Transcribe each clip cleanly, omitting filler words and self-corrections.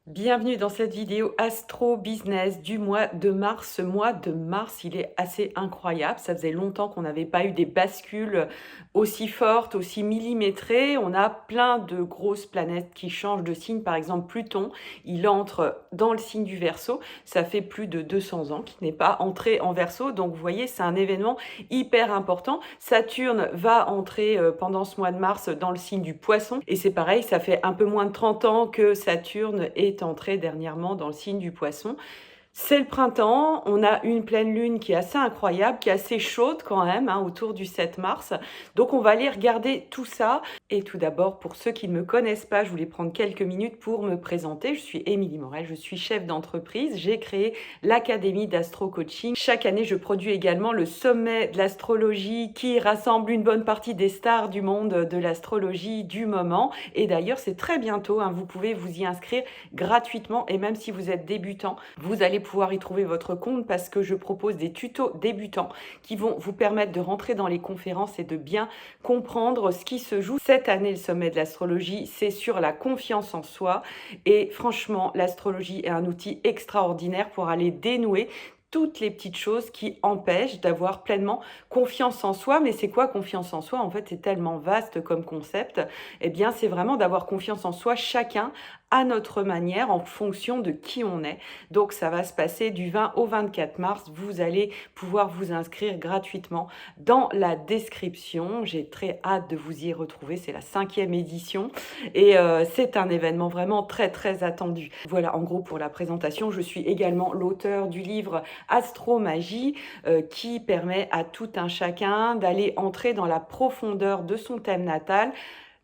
Bienvenue dans cette vidéo Astro Business du mois de mars. Ce mois de mars, il est assez incroyable. Ça faisait longtemps qu'on n'avait pas eu des bascules aussi fortes, aussi millimétrées. On a plein de grosses planètes qui changent de signe. Par exemple, Pluton, il entre dans le signe du Verseau. Ça fait plus de 200 ans qu'il n'est pas entré en Verseau. Donc, vous voyez, c'est un événement hyper important. Saturne va entrer pendant ce mois de mars dans le signe du Poisson. Et c'est pareil, ça fait un peu moins de 30 ans que Saturne est entré dernièrement dans le signe du Poisson. C'est le printemps, on a une pleine lune qui est assez incroyable, qui est assez chaude quand même, autour du 7 mars. Donc on va aller regarder tout ça. Et tout d'abord, pour ceux qui ne me connaissent pas, je voulais prendre quelques minutes pour me présenter. Je suis Émilie Morel, je suis chef d'entreprise. J'ai créé l'Académie d'Astro Coaching. Chaque année, je produis également le sommet de l'astrologie qui rassemble une bonne partie des stars du monde de l'astrologie du moment. Et d'ailleurs, c'est très bientôt, vous pouvez vous y inscrire gratuitement. Et même si vous êtes débutant, vous allez pouvoir y trouver votre compte parce que je propose des tutos débutants qui vont vous permettre de rentrer dans les conférences et de bien comprendre ce qui se joue. Cette année, le sommet de l'astrologie, c'est sur la confiance en soi. Et franchement, l'astrologie est un outil extraordinaire pour aller dénouer toutes les petites choses qui empêchent d'avoir pleinement confiance en soi. Mais c'est quoi confiance en soi? En fait, c'est tellement vaste comme concept. Eh bien, c'est vraiment d'avoir confiance en soi, chacun à notre manière, en fonction de qui on est. Donc, ça va se passer du 20 au 24 mars. Vous allez pouvoir vous inscrire gratuitement dans la description. J'ai très hâte de vous y retrouver. C'est la 5e édition et c'est un événement vraiment très, très attendu. Voilà, en gros, pour la présentation, je suis également l'auteur du livre Astromagie qui permet à tout un chacun d'aller entrer dans la profondeur de son thème natal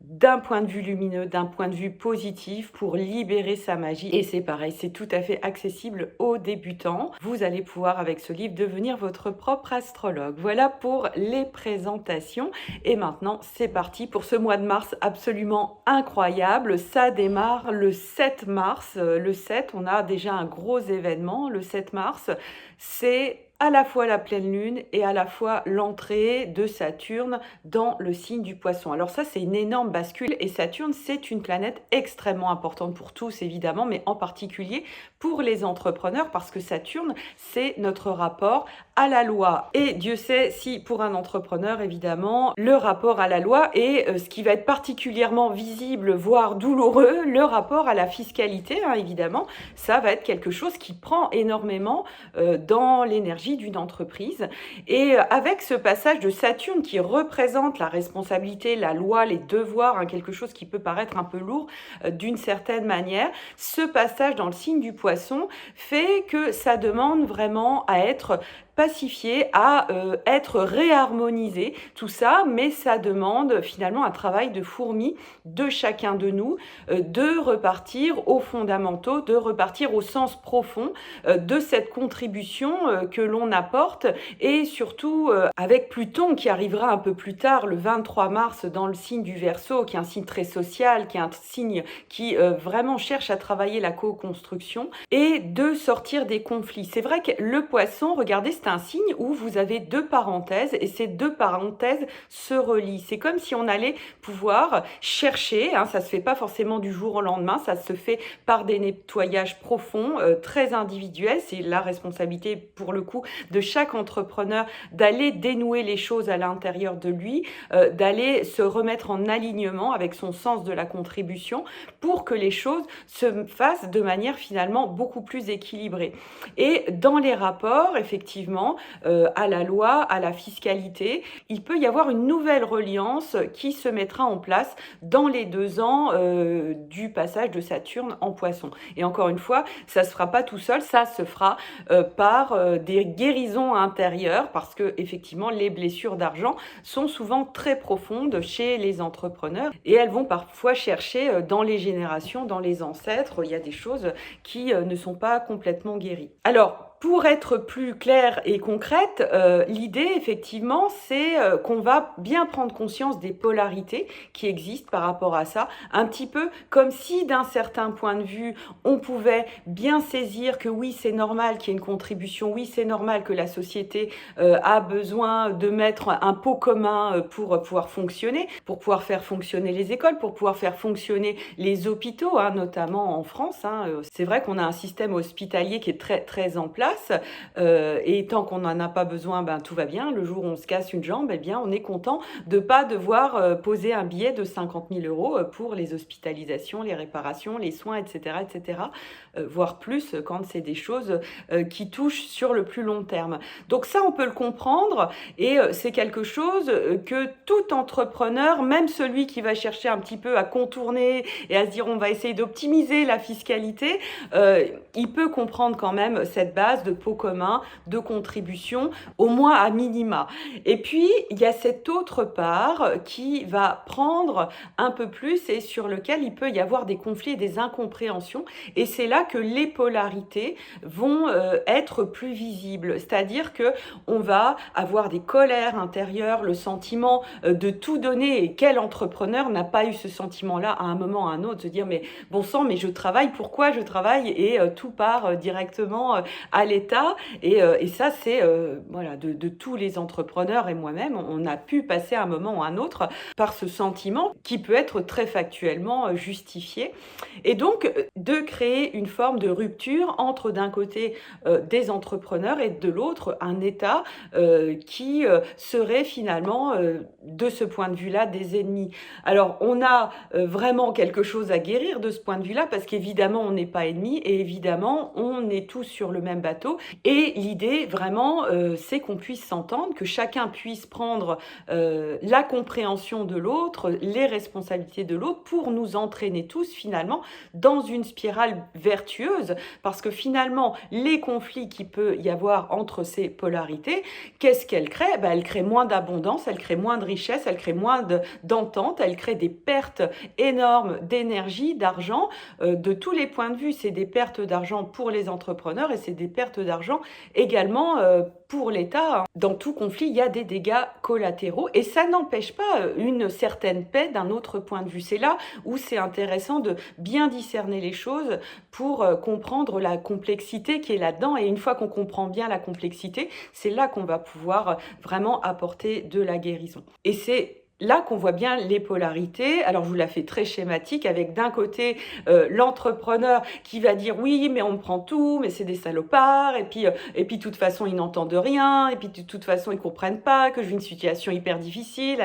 d'un point de vue lumineux, d'un point de vue positif pour libérer sa magie. Et c'est pareil, c'est tout à fait accessible aux débutants. Vous allez pouvoir avec ce livre devenir votre propre astrologue. Voilà pour les présentations. Et maintenant, c'est parti pour ce mois de mars absolument incroyable. Ça démarre le 7 mars. Le 7, on a déjà un gros événement. Le 7 mars, c'est à la fois la pleine lune et à la fois l'entrée de Saturne dans le signe du Poisson. Alors ça, c'est une énorme bascule et Saturne, c'est une planète extrêmement importante pour tous, évidemment, mais en particulier pour les entrepreneurs parce que Saturne, c'est notre rapport à la loi. Et Dieu sait si pour un entrepreneur, évidemment, le rapport à la loi est ce qui va être particulièrement visible, voire douloureux, le rapport à la fiscalité, évidemment. Ça va être quelque chose qui prend énormément dans l'énergie d'une entreprise. Et avec ce passage de Saturne qui représente la responsabilité, la loi, les devoirs, quelque chose qui peut paraître un peu lourd d'une certaine manière, ce passage dans le signe du Poisson fait que ça demande vraiment à être pacifié, à être réharmonisé, tout ça, mais ça demande finalement un travail de fourmi de chacun de nous, de repartir aux fondamentaux, de repartir au sens profond de cette contribution que l'on apporte et surtout avec Pluton qui arrivera un peu plus tard, le 23 mars, dans le signe du Verseau, qui est un signe très social, qui est un signe qui vraiment cherche à travailler la co-construction et de sortir des conflits. C'est vrai que le Poisson, regardez, c'est un signe où vous avez deux parenthèses et ces deux parenthèses se relient. C'est comme si on allait pouvoir chercher, ça se fait pas forcément du jour au lendemain, ça se fait par des nettoyages profonds, très individuels. C'est la responsabilité pour le coup de chaque entrepreneur d'aller dénouer les choses à l'intérieur de lui, d'aller se remettre en alignement avec son sens de la contribution pour que les choses se fassent de manière finalement beaucoup plus équilibrée. Et dans les rapports, effectivement, à la loi, à la fiscalité, il peut y avoir une nouvelle reliance qui se mettra en place dans les 2 ans du passage de Saturne en Poisson. Et encore une fois, ça se fera pas tout seul, ça se fera par des guérisons intérieures parce que effectivement, les blessures d'argent sont souvent très profondes chez les entrepreneurs et elles vont parfois chercher dans les générations, dans les ancêtres, il y a des choses qui ne sont pas complètement guéries. Alors, pour être plus claire et concrète, l'idée effectivement, c'est, qu'on va bien prendre conscience des polarités qui existent par rapport à ça. Un petit peu comme si d'un certain point de vue, on pouvait bien saisir que oui, c'est normal qu'il y ait une contribution, oui, c'est normal que la société, a besoin de mettre un pot commun, pour pouvoir fonctionner, pour pouvoir faire fonctionner les écoles, pour pouvoir faire fonctionner les hôpitaux, hein, notamment en France, hein. C'est vrai qu'on a un système hospitalier qui est très, très en place. Et tant qu'on n'en a pas besoin, ben, tout va bien. Le jour où on se casse une jambe, eh bien, on est content de ne pas devoir poser un billet de 50 000 euros pour les hospitalisations, les réparations, les soins, etc., etc., voire plus quand c'est des choses qui touchent sur le plus long terme. Donc ça, on peut le comprendre et c'est quelque chose que tout entrepreneur, même celui qui va chercher un petit peu à contourner et à se dire on va essayer d'optimiser la fiscalité, il peut comprendre quand même cette base de pot commun, de contribution, au moins à minima. Et puis, il y a cette autre part qui va prendre un peu plus et sur lequel il peut y avoir des conflits et des incompréhensions. Et c'est là que les polarités vont être plus visibles. C'est-à-dire que on va avoir des colères intérieures, le sentiment de tout donner. Et quel entrepreneur n'a pas eu ce sentiment-là à un moment ou à un autre, se dire mais bon sang, mais je travaille, pourquoi je travaille? Et tout part directement à l'État. Et ça, c'est voilà, de tous les entrepreneurs et moi-même, on a pu passer à un moment ou à un autre par ce sentiment qui peut être très factuellement justifié. Et donc, de créer une forme de rupture entre d'un côté des entrepreneurs et de l'autre un État qui serait finalement, de ce point de vue-là, des ennemis. Alors, on a vraiment quelque chose à guérir de ce point de vue-là, parce qu'évidemment, on n'est pas ennemis et évidemment, on est tous sur le même bateau. Et l'idée, vraiment, c'est qu'on puisse s'entendre, que chacun puisse prendre la compréhension de l'autre, les responsabilités de l'autre, pour nous entraîner tous, finalement, dans une spirale vertueuse, parce que finalement, les conflits qu'il peut y avoir entre ces polarités, qu'est-ce qu'elles créent? Ben, elles créent moins d'abondance, elles créent moins de richesse, elles créent moins d'entente, elles créent des pertes énormes d'énergie, d'argent, de tous les points de vue. C'est des pertes d'argent pour les entrepreneurs et c'est des pertes d'argent également pour l'État. Dans tout conflit, il y a des dégâts collatéraux et ça n'empêche pas une certaine paix d'un autre point de vue. C'est là où c'est intéressant de bien discerner les choses pour comprendre la complexité qui est là-dedans. Et une fois qu'on comprend bien la complexité, c'est là qu'on va pouvoir vraiment apporter de la guérison. Et c'est là qu'on voit bien les polarités. Alors, je vous la fais très schématique avec d'un côté l'entrepreneur qui va dire oui, mais on me prend tout, mais c'est des salopards, et puis de toute façon, ils n'entendent rien, et puis de toute façon, ils comprennent pas que je vis une situation hyper difficile.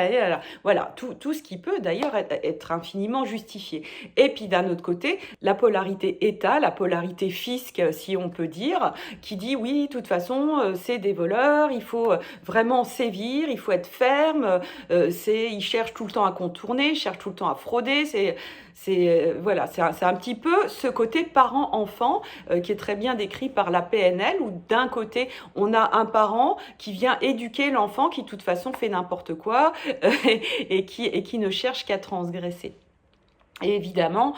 Voilà, tout ce qui peut d'ailleurs être infiniment justifié. Et puis d'un autre côté, la polarité État, la polarité fisc, si on peut dire, qui dit oui, de toute façon, c'est des voleurs, il faut vraiment sévir, il faut être ferme, ils cherchent tout le temps à contourner, ils cherchent tout le temps à frauder. Voilà, c'est un petit peu ce côté parent-enfant qui est très bien décrit par la PNL, où d'un côté, on a un parent qui vient éduquer l'enfant qui, de toute façon, fait n'importe quoi et qui ne cherche qu'à transgresser. Et évidemment,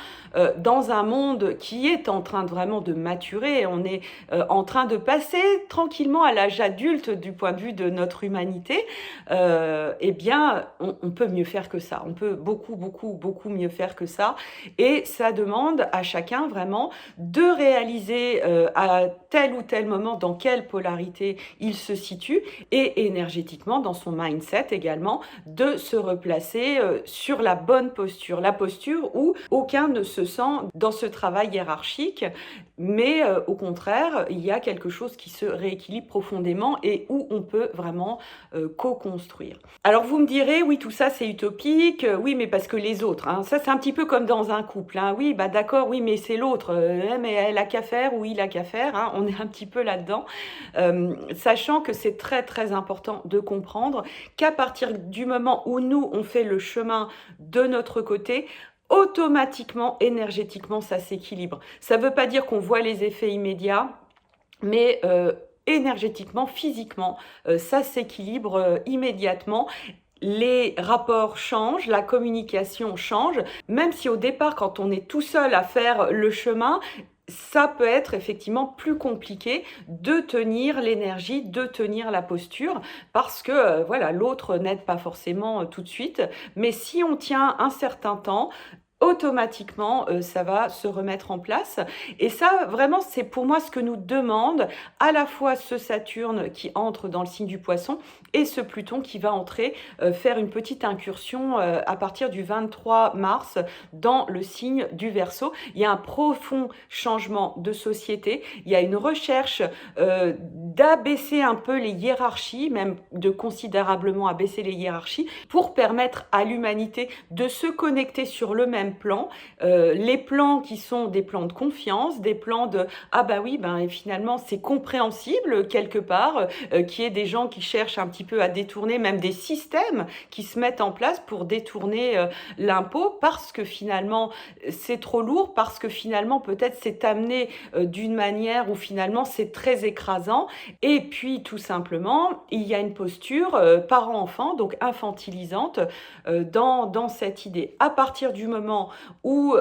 dans un monde qui est en train vraiment de maturer, on est en train de passer tranquillement à l'âge adulte du point de vue de notre humanité, eh bien, on peut mieux faire que ça. On peut beaucoup, beaucoup, beaucoup mieux faire que ça. Et ça demande à chacun vraiment de réaliser à tel ou tel moment dans quelle polarité il se situe et énergétiquement, dans son mindset également, de se replacer sur la bonne posture. La posture où aucun ne se sent dans ce travail hiérarchique, mais au contraire, il y a quelque chose qui se rééquilibre profondément et où on peut vraiment co-construire. Alors vous me direz, oui, tout ça c'est utopique, oui, mais parce que les autres, hein, ça c'est un petit peu comme dans un couple, hein, oui, bah d'accord, oui, mais c'est l'autre, mais elle a qu'à faire ou il a qu'à faire, hein, on est un petit peu là-dedans, sachant que c'est très très important de comprendre qu'à partir du moment où nous on fait le chemin de notre côté, automatiquement, énergétiquement, ça s'équilibre. Ça ne veut pas dire qu'on voit les effets immédiats, mais énergétiquement, physiquement, ça s'équilibre immédiatement. Les rapports changent, la communication change, même si au départ, quand on est tout seul à faire le chemin, ça peut être effectivement plus compliqué de tenir l'énergie, de tenir la posture parce que, voilà, l'autre n'aide pas forcément, tout de suite. Mais si on tient un certain temps, automatiquement, ça va se remettre en place et ça, vraiment, c'est pour moi ce que nous demande à la fois ce Saturne qui entre dans le signe du Poisson et ce Pluton qui va entrer, faire une petite incursion, à partir du 23 mars dans le signe du Verseau. Il y a un profond changement de société, il y a une recherche d'abaisser un peu les hiérarchies, même de considérablement abaisser les hiérarchies, pour permettre à l'humanité de se connecter sur le même plan, les plans qui sont des plans de confiance, des plans de ah bah oui, ben et finalement c'est compréhensible quelque part, qu'il y ait des gens qui cherchent un petit peu à détourner, même des systèmes qui se mettent en place pour détourner l'impôt parce que finalement c'est trop lourd, parce que finalement peut-être c'est amené d'une manière où finalement c'est très écrasant. Et puis tout simplement, il y a une posture parent-enfant, donc infantilisante, dans cette idée. À partir du moment où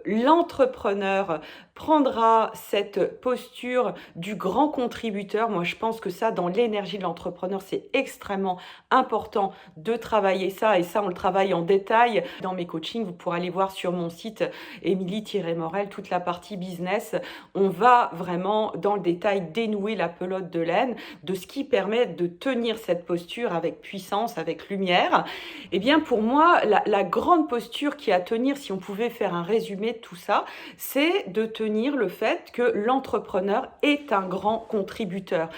l'entrepreneur prendra cette posture du grand contributeur, moi je pense que ça, dans l'énergie de l'entrepreneur, c'est extrêmement important de travailler ça, et ça on le travaille en détail dans mes coachings. Vous pourrez aller voir sur mon site Émilie-Morel, toute la partie business. On va vraiment dans le détail dénouer la pelote de laine de ce qui permet de tenir cette posture avec puissance, avec lumière. Eh bien pour moi, la grande posture qui est à tenir, si on pouvait faire un résumé de tout ça, c'est de tenir le fait que l'entrepreneur est un grand contributeur.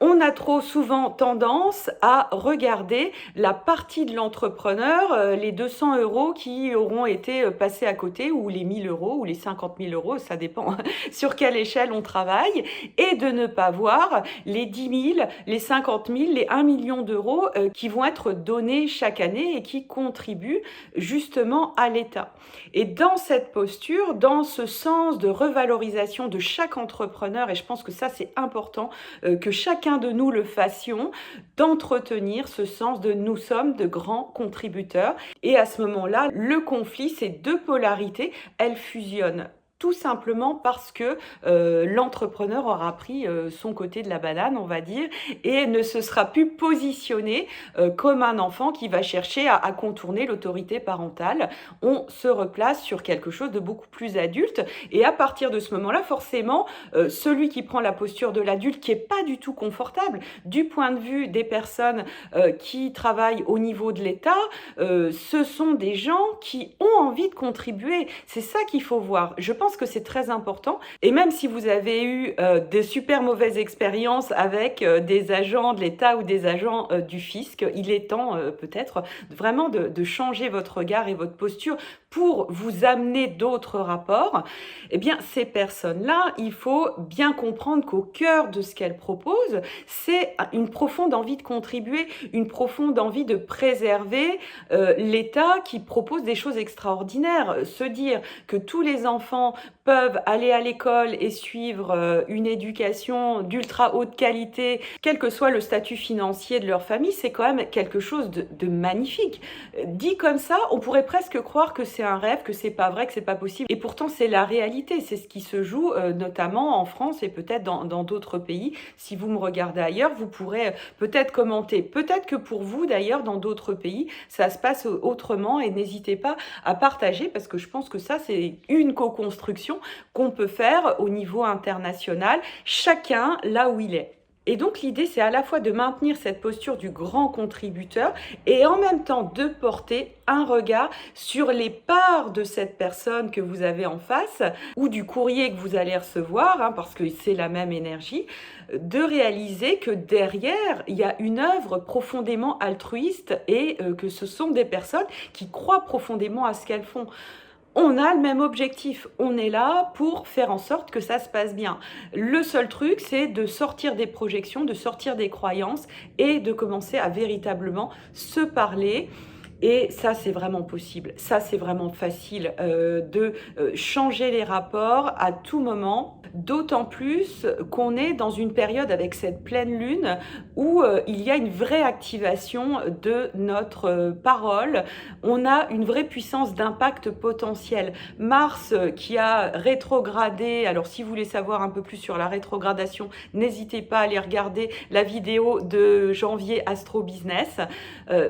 On a trop souvent tendance à regarder la partie de l'entrepreneur, les 200 € qui auront été passés à côté, ou les 1 000 € ou les 50 000 €, ça dépend sur quelle échelle on travaille, et de ne pas voir les 10 000, les 50 000, les 1 million d'euros qui vont être donnés chaque année et qui contribuent justement à l'État. Et dans cette posture, dans ce sens de revalorisation de chaque entrepreneur, et je pense que ça c'est important, que chacun de nous le fassions, d'entretenir ce sens de nous sommes de grands contributeurs. Et à ce moment-là, le conflit, ces deux polarités, elles fusionnent. Tout simplement parce que l'entrepreneur aura pris son côté de la banane, on va dire, et ne se sera plus positionné comme un enfant qui va chercher à contourner l'autorité parentale. On se replace sur quelque chose de beaucoup plus adulte, et à partir de ce moment-là, forcément, celui qui prend la posture de l'adulte, qui n'est pas du tout confortable du point de vue des personnes qui travaillent au niveau de l'État, ce sont des gens qui ont envie de contribuer. C'est ça qu'il faut voir. Je pense que c'est très important, et même si vous avez eu des super mauvaises expériences avec des agents de l'État ou des agents du fisc, il est temps peut-être vraiment de changer votre regard et votre posture pour vous amener d'autres rapports. Eh bien, ces personnes-là, il faut bien comprendre qu'au cœur de ce qu'elles proposent, c'est une profonde envie de contribuer, une profonde envie de préserver l'État qui propose des choses extraordinaires. Se dire que tous les enfants peuvent aller à l'école et suivre une éducation d'ultra haute qualité, quel que soit le statut financier de leur famille, c'est quand même quelque chose de magnifique. Dit comme ça, on pourrait presque croire que c'est un rêve, que c'est pas vrai, que c'est pas possible. Et pourtant, c'est la réalité. C'est ce qui se joue notamment en France et peut-être dans d'autres pays. Si vous me regardez ailleurs, vous pourrez peut-être commenter. Peut-être que pour vous, d'ailleurs, dans d'autres pays, ça se passe autrement, et n'hésitez pas à partager, parce que je pense que ça, c'est une co-construction qu'on peut faire au niveau international, chacun là où il est. Et donc l'idée, c'est à la fois de maintenir cette posture du grand contributeur et en même temps de porter un regard sur les parts de cette personne que vous avez en face, ou du courrier que vous allez recevoir, parce que c'est la même énergie, de réaliser que derrière, il y a une œuvre profondément altruiste, et que ce sont des personnes qui croient profondément à ce qu'elles font. On a le même objectif, on est là pour faire en sorte que ça se passe bien. Le seul truc, c'est de sortir des projections, de sortir des croyances et de commencer à véritablement se parler. Et ça, c'est vraiment possible. Ça, c'est vraiment facile de changer les rapports à tout moment. D'autant plus qu'on est dans une période avec cette pleine lune où il y a une vraie activation de notre parole. On a une vraie puissance d'impact potentiel. Mars qui a rétrogradé, alors si vous voulez savoir un peu plus sur la rétrogradation, n'hésitez pas à aller regarder la vidéo de janvier Astro Business.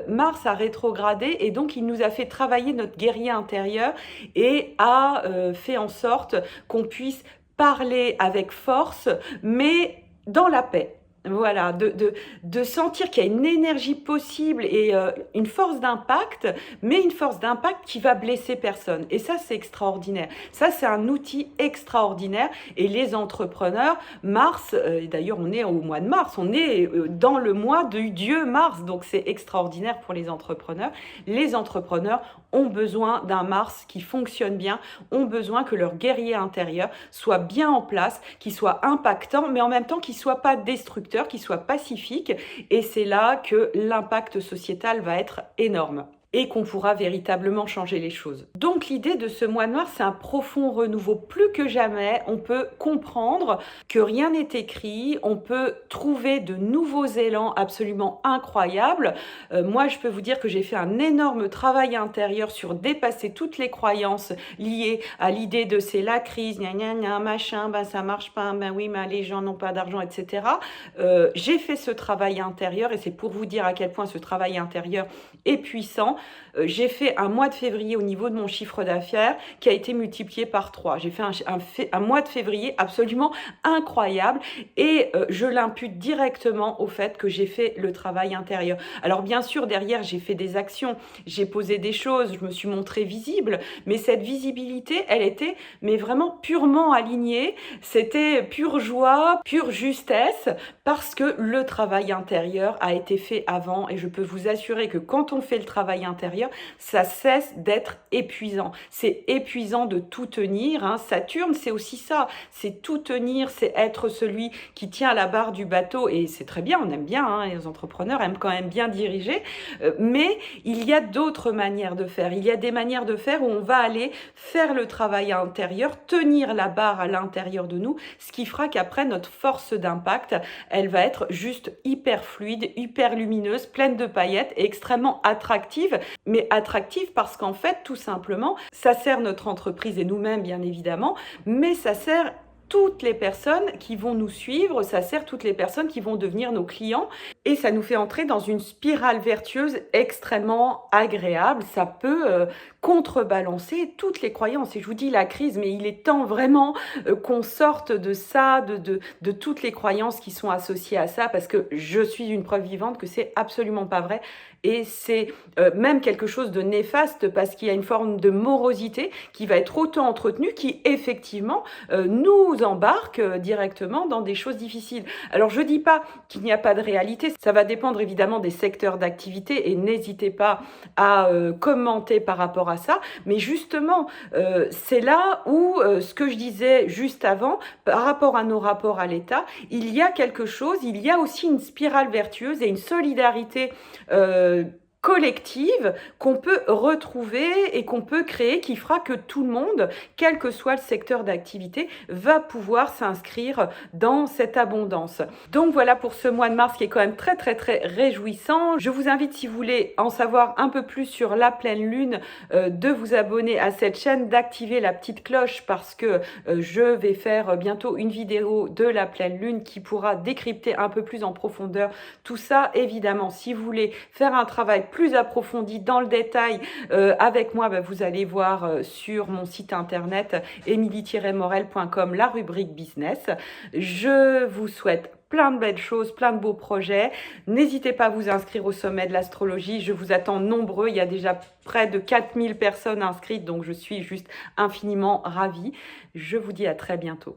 Mars a rétrogradé et donc il nous a fait travailler notre guerrier intérieur et a fait en sorte qu'on puisse parler avec force, mais dans la paix. Voilà, de sentir qu'il y a une énergie possible et une force d'impact, mais une force d'impact qui va blesser personne. Et ça, c'est extraordinaire. Ça, c'est un outil extraordinaire. Et les entrepreneurs, Mars, d'ailleurs, on est au mois de mars, on est dans le mois du dieu Mars. Donc, c'est extraordinaire pour les entrepreneurs. Les entrepreneurs ont besoin d'un Mars qui fonctionne bien, ont besoin que leur guerrier intérieur soit bien en place, qu'il soit impactant, mais en même temps qu'il ne soit pas destructeur, qui soit pacifique, et c'est là que l'impact sociétal va être énorme et qu'on pourra véritablement changer les choses. Donc l'idée de ce mois de mars, c'est un profond renouveau. Plus que jamais, on peut comprendre que rien n'est écrit, on peut trouver de nouveaux élans absolument incroyables. Moi, je peux vous dire que j'ai fait un énorme travail intérieur sur dépasser toutes les croyances liées à l'idée de c'est la crise, gna gna gna, machin, ben ça marche pas, ben oui, mais les gens n'ont pas d'argent, etc. J'ai fait ce travail intérieur et c'est pour vous dire à quel point ce travail intérieur est puissant. J'ai fait un mois de février au niveau de mon chiffre d'affaires qui a été multiplié par 3. J'ai fait un mois de février absolument incroyable et je l'impute directement au fait que j'ai fait le travail intérieur. Alors bien sûr, derrière, j'ai fait des actions, j'ai posé des choses, je me suis montrée visible, mais cette visibilité, elle était mais vraiment purement alignée. C'était pure joie, pure justesse, parce que le travail intérieur a été fait avant et je peux vous assurer que quand on fait le travail intérieur, ça cesse d'être épuisant. C'est épuisant de tout tenir, hein. Saturne, c'est aussi ça, c'est tout tenir, c'est être celui qui tient la barre du bateau et c'est très bien, on aime bien, hein, les entrepreneurs aiment quand même bien diriger, mais il y a d'autres manières de faire. Il y a des manières de faire où on va aller faire le travail intérieur, tenir la barre à l'intérieur de nous, ce qui fera qu'après notre force d'impact, elle va être juste hyper fluide, hyper lumineuse, pleine de paillettes et extrêmement attractive. Mais attractive parce qu'en fait, tout simplement, ça sert notre entreprise et nous-mêmes, bien évidemment, mais ça sert toutes les personnes qui vont nous suivre, ça sert toutes les personnes qui vont devenir nos clients et ça nous fait entrer dans une spirale vertueuse extrêmement agréable. Ça peut contrebalancer toutes les croyances. Et je vous dis la crise, mais il est temps vraiment qu'on sorte de ça, de toutes les croyances qui sont associées à ça, parce que je suis une preuve vivante que c'est absolument pas vrai. Et c'est même quelque chose de néfaste parce qu'il y a une forme de morosité qui va être autant entretenue qui effectivement nous embarque directement dans des choses difficiles. Alors je dis pas qu'il n'y a pas de réalité, ça va dépendre évidemment des secteurs d'activité et n'hésitez pas à commenter par rapport à ça, mais justement c'est là où ce que je disais juste avant par rapport à nos rapports à l'État, il y a quelque chose, il y a aussi une spirale vertueuse et une solidarité collective qu'on peut retrouver et qu'on peut créer qui fera que tout le monde, quel que soit le secteur d'activité, va pouvoir s'inscrire dans cette abondance. Donc voilà pour ce mois de mars qui est quand même très très très réjouissant. Je vous invite, si vous voulez en savoir un peu plus sur la pleine lune, de vous abonner à cette chaîne, d'activer la petite cloche parce que je vais faire bientôt une vidéo de la pleine lune qui pourra décrypter un peu plus en profondeur tout ça. Évidemment, si vous voulez faire un travail plus approfondi dans le détail avec moi, vous allez voir sur mon site internet emilie-morel.com la rubrique business. Je vous souhaite plein de belles choses, plein de beaux projets. N'hésitez pas à vous inscrire au sommet de l'astrologie. Je vous attends nombreux. Il y a déjà près de 4000 personnes inscrites, donc je suis juste infiniment ravie. Je vous dis à très bientôt.